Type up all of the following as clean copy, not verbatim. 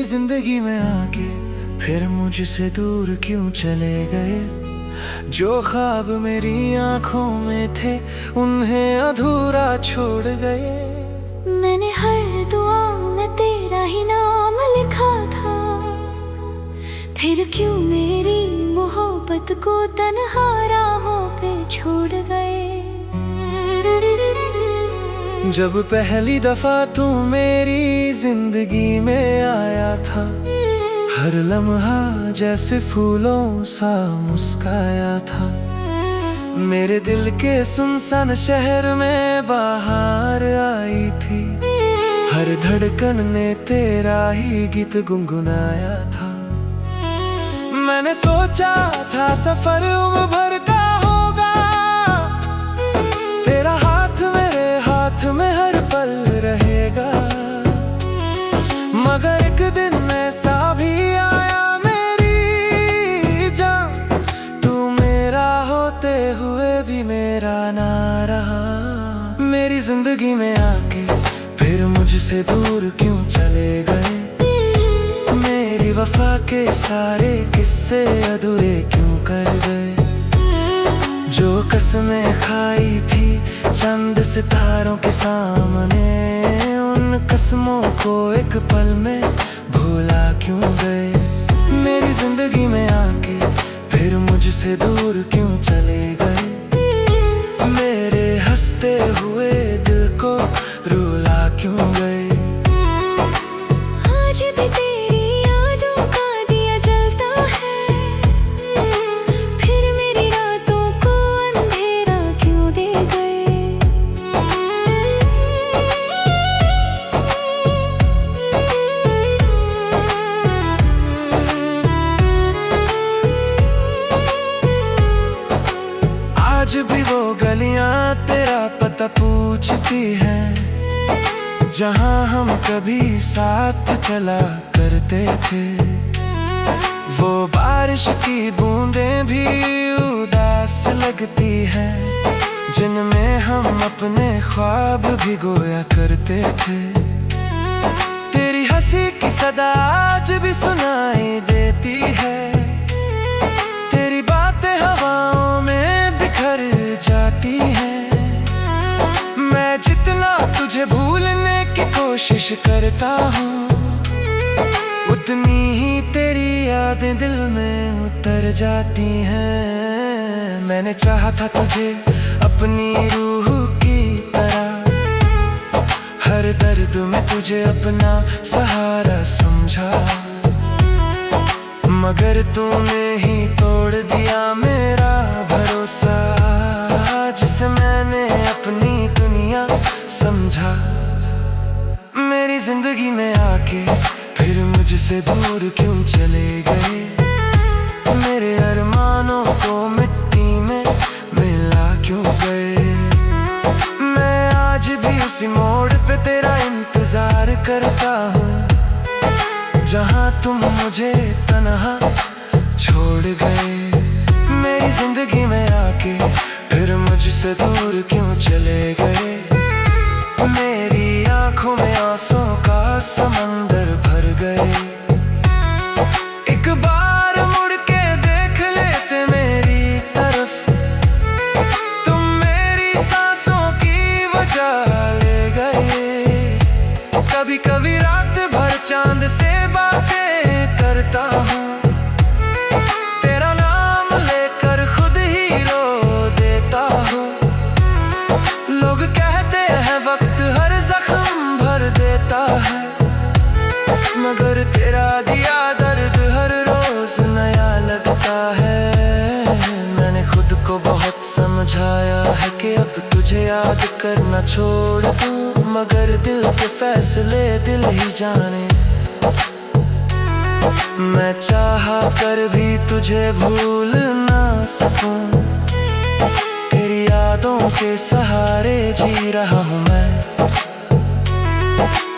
जिंदगी में आके फिर मुझसे दूर क्यों चले गए। जो ख्वाब मेरी आंखों में थे उन्हें अधूरा छोड़ गए। मैंने हर दुआ में तेरा ही नाम लिखा था, फिर क्यों मेरी मोहब्बत को तन्हा राहों पे छोड़ गए। जब पहली दफा तू मेरी जिंदगी में आया था, हर लम्हा जैसे फूलों सा मुस्काया था। मेरे दिल के सुनसान शहर में बाहर आई थी, हर धड़कन ने तेरा ही गीत गुनगुनाया था। मैंने सोचा था सफर उम्र भर का होगा, तेरा हाथ मेरे हाथ में हर पल रहेगा। मगर एक दिन ऐसा भी आया मेरी जान, तू मेरा होते हुए भी मेरा ना रहा। मेरी जिंदगी में आके फिर मुझसे दूर क्यों चले गए। मेरी वफा के सारे किस्से अधूरे क्यों कर गए। जो कसमें खाई थी चंद सितारों के सामने, उन कसमों को एक पल में भूला क्यों गए। मेरी जिंदगी में आके फिर मुझसे दूर क्यों चले गए। मेरे हंसते हुए दिल को रुला क्यों गए। आज भी तेरी यादों का दिया जलता है, फिर मेरी रातों को अंधेरा क्यों दे गए। आज भी वो गलियां तेरा पता पूछती हैं, जहां हम कभी साथ चला करते थे। वो बारिश की बूंदें भी उदास लगती हैं, जिनमें हम अपने ख्वाब भिगोया करते थे। तेरी हंसी की सदा आज भी सुनाई देती है, तेरी बातें हवाओं में बिखर जाती हैं। मैं जितना तुझे भूलने की कोशिश करता हूँ, उतनी ही तेरी यादें दिल में उतर जाती हैं। मैंने चाहा था तुझे अपनी रूह की तरह, हर दर्द में तुझे अपना सहारा समझा। मगर तूने ही तोड़ दिया मेरा भरोसा, जिसे मैंने अपनी दुनिया समझा। मेरी जिंदगी में आके फिर मुझसे दूर क्यों चले गए। मेरे अरमानों को मिट्टी में मिला क्यों गए। मैं आज भी उसी मोड़ पे तेरा इंतजार करता हूँ, जहाँ तुम मुझे तन्हा छोड़ गए। मेरी जिंदगी में आके फिर मुझसे दूर क्यों चले गए। मेरी आंखों में आंसुओं का समंदर भर गए। एक बार मुड़ के देख लेते मेरी तरफ, तुम मेरी सांसों की वजह ले गए। कभी कभी रात भर चांद से बातें करता हूँ, तेरा नाम लेकर खुद ही रो देता हूँ। लोग कहते हैं वक्त हर जख्म भर देता है, मगर तेरा दिया दर्द हर रोज नया लगता है। मैंने खुद को बहुत समझाया है कि अब तुझे याद करना छोड़ दूँ, मगर दिल के फैसले दिल ही जाने। मैं चाहा कर भी तुझे भूल ना सकूं, तेरी यादों के सहारे जी रहा हूँ मैं।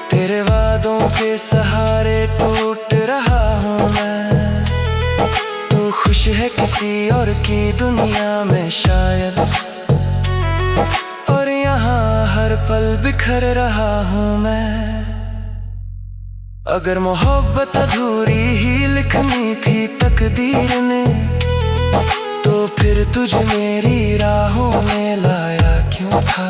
तेरे वादों के सहारे टूट रहा हूँ मैं। तू खुश है किसी और की दुनिया में शायद, और यहाँ हर पल बिखर रहा हूँ मैं। अगर मोहब्बत अधूरी ही लिखनी थी तकदीर ने, तो फिर तुझे मेरी राहों में लाया क्यों था।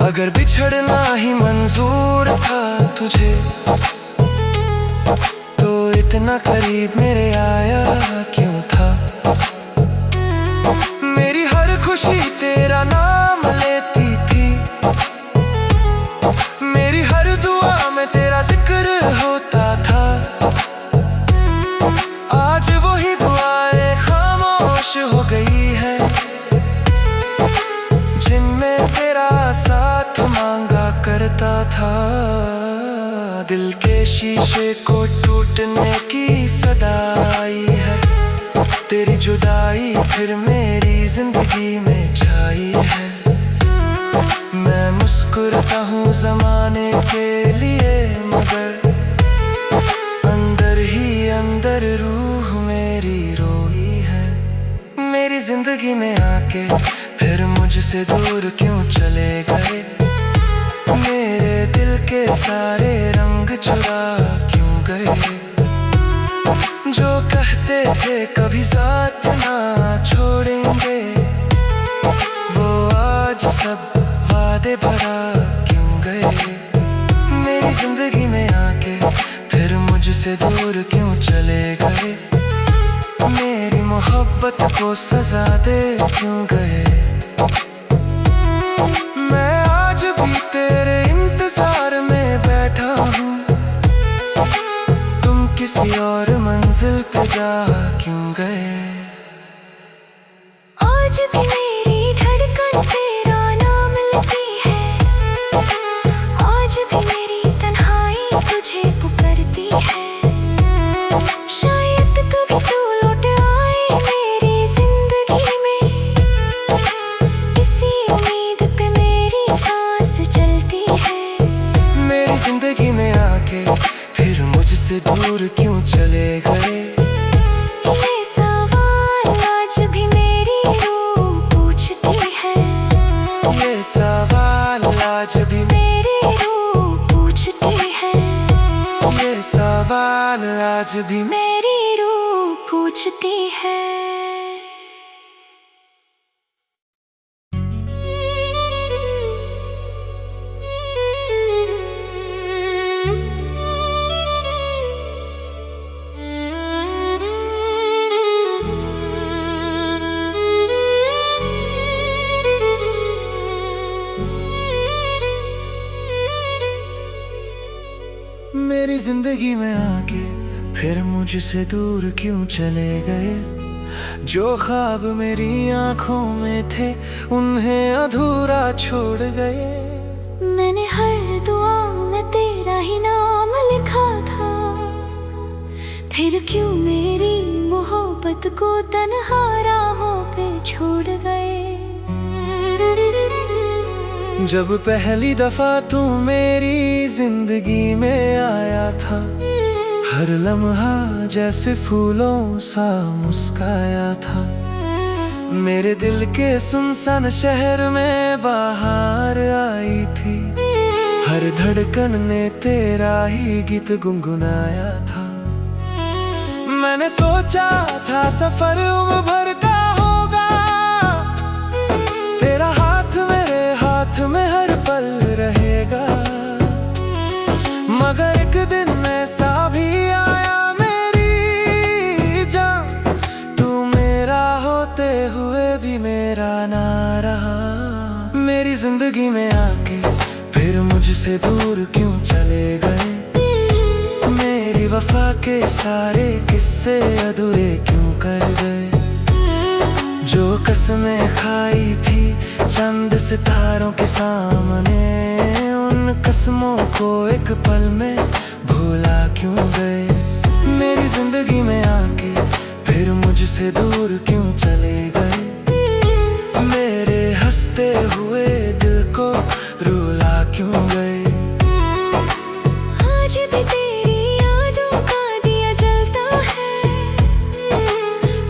अगर बिछड़ना ही मंजूर था तुझे, तो इतना करीब मेरे आया क्यों था। मेरी हर खुशी तेरा नाम लेती थी, मेरी हर दुआ में तेरा जिक्र होता था। आज वही दुआएं खामोश हो गई है, जिनमें तेरा साथ मांगा करता था। दिल के शीशे को टूटने की सदा आई है, तेरी जुदाई फिर मेरी जिंदगी में छाई है। मैं मुस्कुराता हूँ ज़माने के लिए, मगर अंदर ही अंदर रूह मेरी रोई है। मेरी जिंदगी में आके फिर मुझसे दूर क्यों चले गए, मेरे दिल के सारे रंग चुरा क्यों गए। जो कहते थे कभी साथ ना छोड़ेंगे, वो आज सब वादे भरा क्यों गए। मेरी जिंदगी में आके फिर मुझसे दूर क्यों चले गए, मेरी मोहब्बत को सजा दे क्यों गए। मैं आज भी तेरे इंतजार में बैठा हूँ, तुम किसी और मंजिल पे जा क्यों गए। आज भी मेरी धड़कन तेरा नाम लेती है, आज भी मेरी तन्हाई तुझे पुकारती है। शायद कभी तू लौट आए मेरी जिंदगी में, इसी उम्मीद पे मेरी सांस चलती है। मेरी जिंदगी में आके फिर मुझसे दूर क्यों चले गए, ये सवाल आज भी मेरी रूह पूछती है। ये सवाल आज भी मेरी रूह पूछती है, ये सवाल आज भी मेरी रूह पूछती है। मेरी जिंदगी में आके फिर मुझसे दूर क्यों चले गए। जो ख्वाब मेरी आंखों में थे उन्हें अधूरा छोड़ गए। मैंने हर दुआ में तेरा ही नाम लिखा था, फिर क्यों मेरी मोहब्बत को तन्हा राहों पे छोड़ गए। जब पहली दफा तू मेरी जिंदगी में आया था, हर लम्हा जैसे फूलों सा मुस्काया था। मेरे दिल के सुनसान शहर में बाहर आई थी, हर धड़कन ने तेरा ही गीत गुनगुनाया था। मैंने सोचा था सफर उम्र भर का होगा, तेरा हाथ मेरे हाथ में हर पल रहेगा। मगर एक दिन ऐसा भी आया मेरी जान, तू मेरा होते हुए भी मेरा ना रहा। मेरी जिंदगी में आके फिर मुझसे दूर क्यों चले गए। मेरी वफा के सारे किस्से अधूरे क्यों कर गए। जो कसमें खाई थी चंद सितारों के सामने, उन कसमों को एक पल में भूला क्यों गए। मेरी जिंदगी में आके फिर मुझसे दूर क्यों चले गए। मेरे हंसते हुए दिल को रुला क्यों गए। आज भी तेरी यादों का दिया जलता है,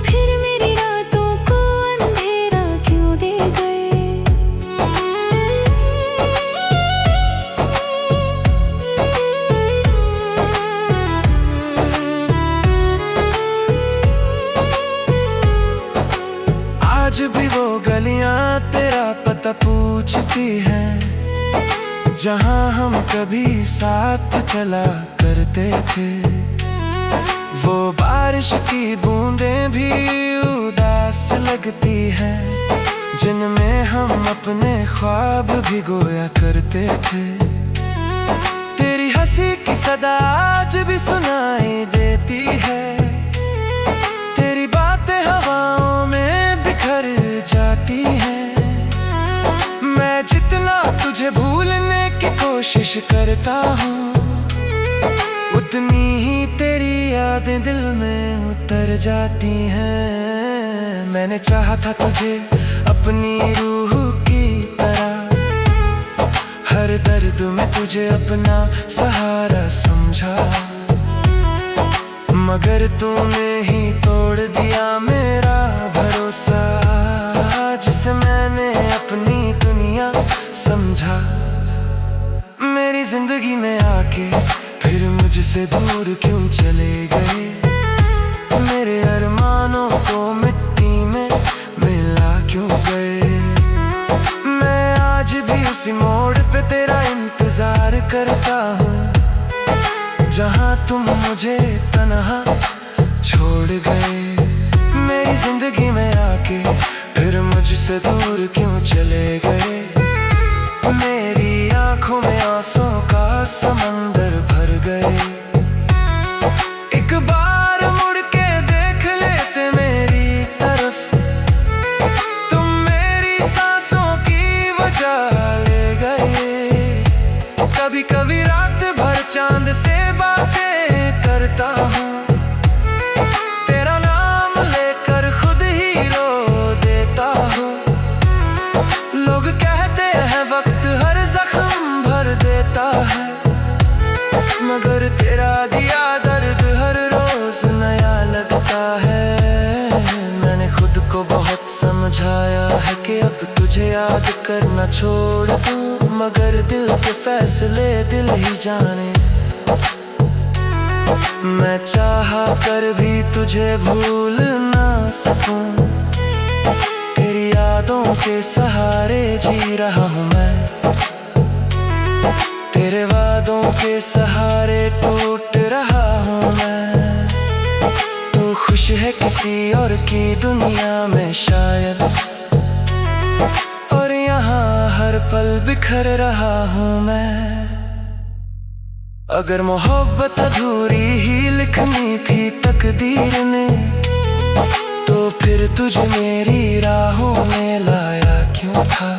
फिर मेरी रातों को अंधेरा क्यों दे गए। मेरा पता पूछती है, जहाँ हम कभी साथ चला करते थे। वो बारिश की बूंदें भी उदास लगती है, जिनमें हम अपने ख्वाब भिगोया करते थे। तेरी हंसी की सदा आज भी सुनाई देती है, तेरी बातें हवाओं में बिखर जाती हैं। मैं जितना तुझे भूलने की कोशिश करता हूँ, उतनी ही तेरी यादें दिल में उतर जाती हैं। मैंने चाहा था तुझे अपनी रूह की तरह, हर दर्द में तुझे अपना सहारा समझा, मगर तूने ही तोड़ दिया मेरा भरोसा, जिसे मैंने अपनी दुनिया समझा। मेरी जिंदगी में आके फिर मुझसे दूर क्यों चले गए, मेरे अरमानों को मिट्टी में मिला क्यों गए। मैं आज भी उसी मोड़ पे तेरा इंतजार करता हूँ, जहाँ तुम मुझे तन्हा छोड़ गए। मेरी जिंदगी में आके फिर मुझसे दूर क्यों चले गए, मेरी आंखों में आंसुओं का समंदर भर गए। एक बार मुड़ के देख लेते मेरी तरफ, तुम मेरी सांसों की वजह ले गए। कभी कभी रात भर चांद से बातें करता हूँ, तेरा नाम लेकर खुद ही रो देता हूँ। लोग कहते हैं वक्त हर जख्म भर देता है, मगर तेरा दिया दर्द हर रोज नया लगता है। मैंने खुद को बहुत समझाया है कि अब तुझे याद करना छोड़ दूं, मगर दिल के फैसले दिल ही जाने। मैं चाहा कर भी तुझे भूल ना सकूं, तेरी यादों के सहारे जी रहा हूँ मैं, तेरे वादों के सहारे टूट रहा हूँ मैं। तू खुश है किसी और की दुनिया में शायद, और यहाँ हर पल बिखर रहा हूँ मैं। अगर मोहब्बत अधूरी ही लिखनी थी तकदीर ने, तो फिर तुझे मेरी राहों में लाया क्यों था।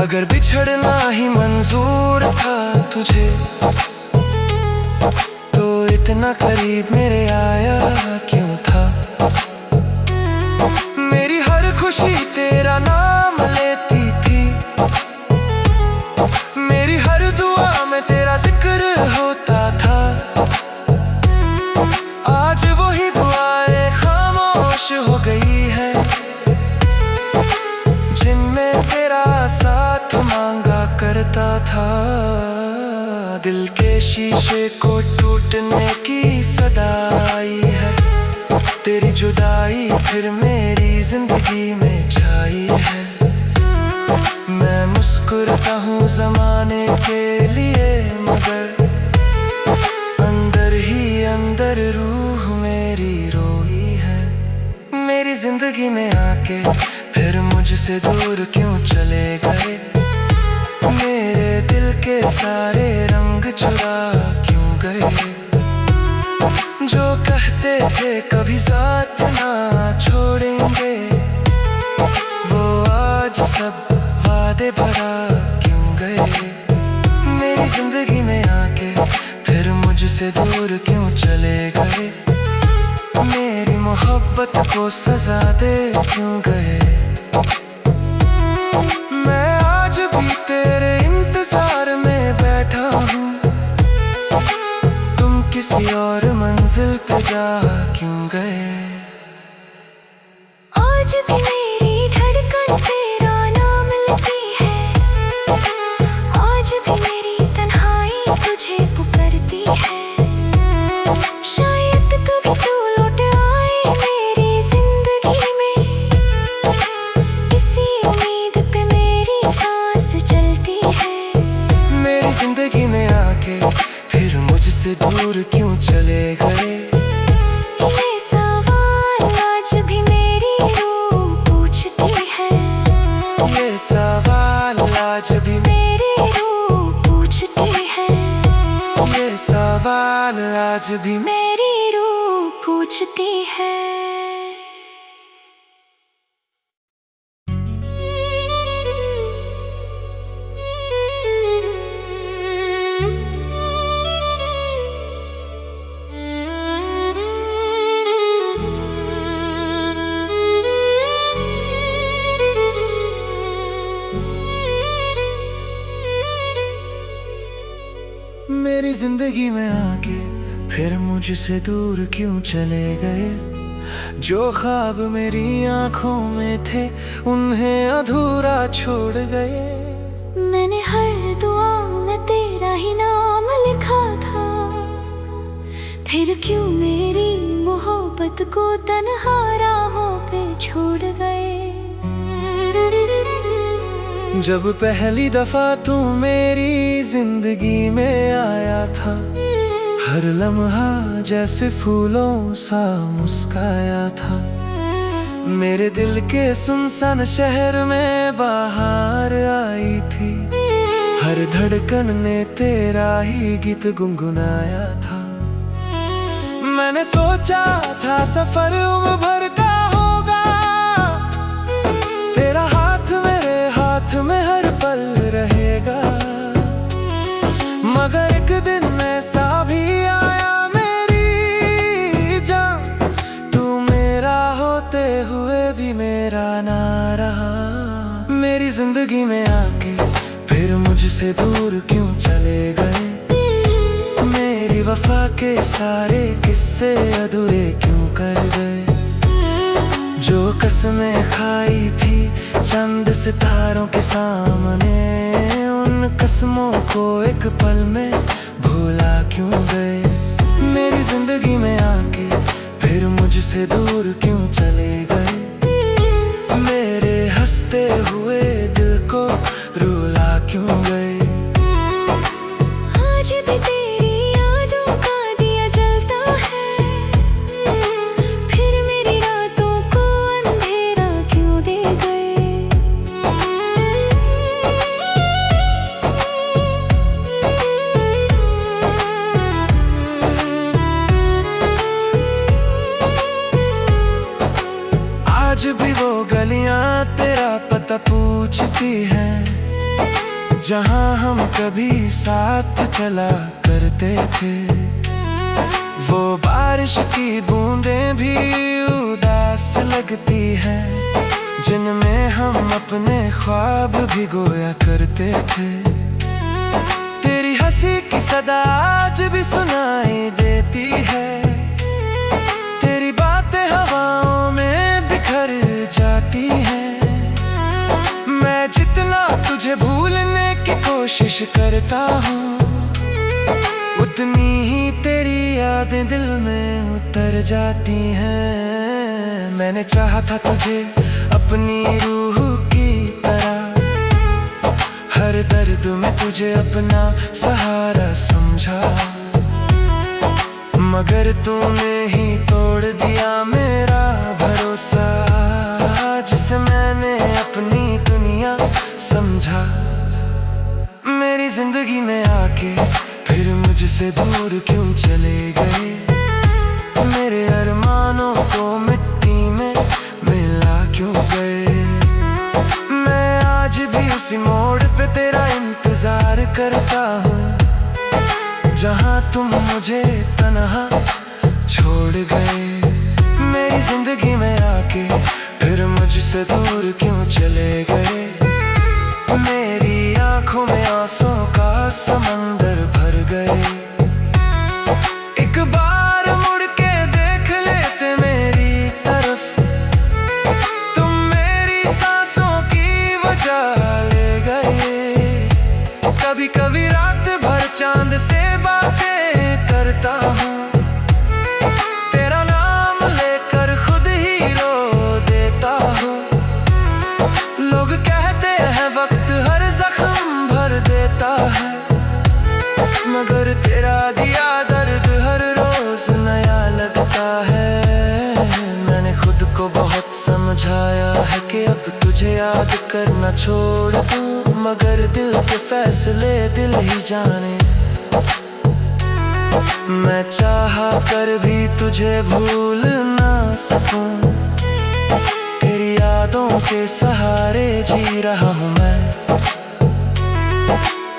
अगर बिछड़ना ही मंजूर था तुझे, तो इतना करीब मेरे आया क्यों था। मेरी हर खुशी तेरा नाम लेती थी, मेरी हर दुआ में तेरा जिक्र होता था। आज वही दुआएं खामोश हो गई है, जिनमें तेरा साथ मांगा करता था। दिल के शीशे को टूटने की सदा आई है, तेरी जुदाई फिर मेरी जिंदगी में छाई है। मैं मुस्कुराता हूँ ज़माने के लिए, मगर अंदर ही अंदर रूह मेरी रोई है। मेरी जिंदगी में आके फिर मुझसे दूर क्यों चले गए, मेरे दिल के सारे रंग चुरा क्यों गए। जो कहते थे कभी साथ ना छोड़ेंगे, वो आज सब वादे भरा क्यों गए। मेरी जिंदगी में आके फिर मुझसे दूर क्यों चले गए, मेरी मोहब्बत को सजा दे क्यों गए। मैं आज भी तेरे इंतजार में बैठा हूँ, तुम किसी और मंजिल पे जा क्यों गए। आज भी मेरी धड़कन तेरा नाम लेती है, आज भी मेरी तन्हाई तुझे पुकारती है। शायद कभी तू लौट आए मेरी जिंदगी में, इस ये सवाल आज भी मेरी रूह पूछती है। ये सवाल आज भी मेरी रूह पूछती है। मेरी जिंदगी में आके फिर मुझसे दूर क्यों चले गए। जो ख्वाब मेरी आंखों में थे उन्हें अधूरा छोड़ गए। मैंने हर दुआ में तेरा ही नाम लिखा था, फिर क्यों मेरी मोहब्बत को तन्हा राहों पे छोड़ गए। जब पहली दफा तू मेरी जिंदगी में आया था, हर लम्हा जैसे फूलों सा मुस्काया था। मेरे दिल के सुनसान शहर में बाहर आई थी, हर धड़कन ने तेरा ही गीत गुनगुनाया था। मैंने सोचा था सफर उम्र भर का होगा, तेरा हाथ मेरे हाथ में हर पल रहेगा। मगर एक दिन ऐसा भी आया मेरी जान, तू मेरा होते हुए भी मेरा ना रहा। मेरी जिंदगी में आके फिर मुझसे दूर क्यों चले गए। मेरी वफा के सारे किस्से अधूरे क्यों कर गए। जो कसमें खाई थी चंद सितारों के सामने, उन कसमों को एक पल में भूला क्यों गए। मेरी जिंदगी में आके फिर मुझसे दूर क्यों चले गए। मेरे हंसते हुए दिल को रुला क्यों गए। आज भी तेरी यादों का दिया जलता है, फिर मेरी रातों को अंधेरा क्यों दे गए। आज भी वो गलियां तेरा पता पूछती हैं, जहां हम कभी साथ चला करते थे। वो बारिश की बूंदें भी उदास लगती हैं, जिनमें हम अपने ख्वाब भिगोया करते थे। तेरी हंसी की सदा आज भी सुनाई देती है, तेरी बातें हवाओं में बिखर जाती हैं। मैं जितना तुझे भूलने की कोशिश करता हूँ, उतनी ही तेरी यादें दिल में उतर जाती हैं। मैंने चाहा था तुझे अपनी रूह की तरह, हर दर्द में तुझे अपना सहारा समझा। मगर तूने ही तोड़ दिया मेरा भरोसा, जिसे मैंने अपनी दुनिया समझा। मेरी जिंदगी में आके फिर मुझसे दूर क्यों चले गए। मेरे अरमानों को मिट्टी में मिला क्यों गए। मैं आज भी उसी मोड़ पे तेरा इंतजार करता हूँ, जहाँ तुम मुझे तन्हा छोड़ गए। मेरी जिंदगी में आके फिर मुझसे दूर क्यों चले गए। मेरी आंखों में आंसुओं का समंदर भर गए। एक बार मुड़ के देख लेते मेरी तरफ, तुम मेरी सांसों की वजह ले गए। कभी कभी रात भर चांद से बातें करता हूँ, तेरा नाम लेकर खुद ही रो देता हूँ। लोग कहते हैं वक्त हर जख्म भर देता है, मगर तेरा दिया दर्द हर रोज नया लगता है। मैंने खुद को बहुत समझाया है कि अब तुझे तुझे याद करना छोड़ दूं, मगर दिल के फैसले दिल ही जाने। मैं चाहा कर भी तुझे भूल ना सकूं, तेरी यादों के सहारे जी रहा हूँ मैं,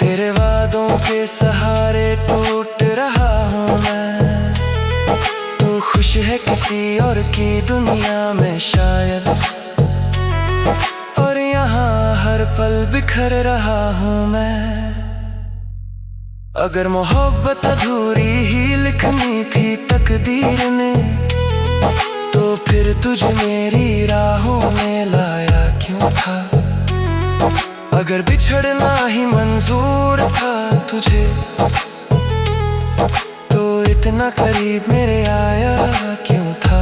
तेरे वादों के सहारे टूट रहा हूँ मैं। तू खुश है किसी और की दुनिया में शायद, और यहाँ हर पल बिखर रहा हूँ मैं। अगर मोहब्बत अधूरी ही लिखनी थी तकदीर ने, तो फिर तुझे मेरी राहों में लाया क्यों था। अगर बिछड़ना ही मंजूर था तुझे, तो इतना करीब मेरे आया क्यों था।